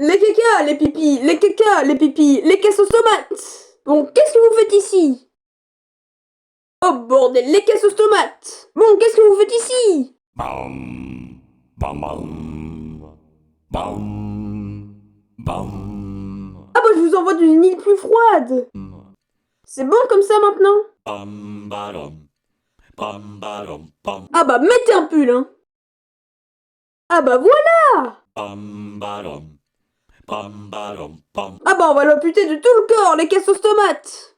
Les caca, les pipis, les caca, les pipis, les caisses aux tomates. Bon, qu'est-ce que vous faites ici? Oh bordel, les caisses aux tomates. Bon, qu'est-ce que vous faites ici? Bam, bam, bam, bam, bam, Ah bah je vous envoie d'une île plus froide. C'est bon comme ça maintenant? bam, badum, bam, badum, bam, Ah bah mettez un pull, hein. Ah bah voilà. bam, badum, bam, badum, bam. Ah bah on va l'amputer de tout le corps, les caisses aux tomates.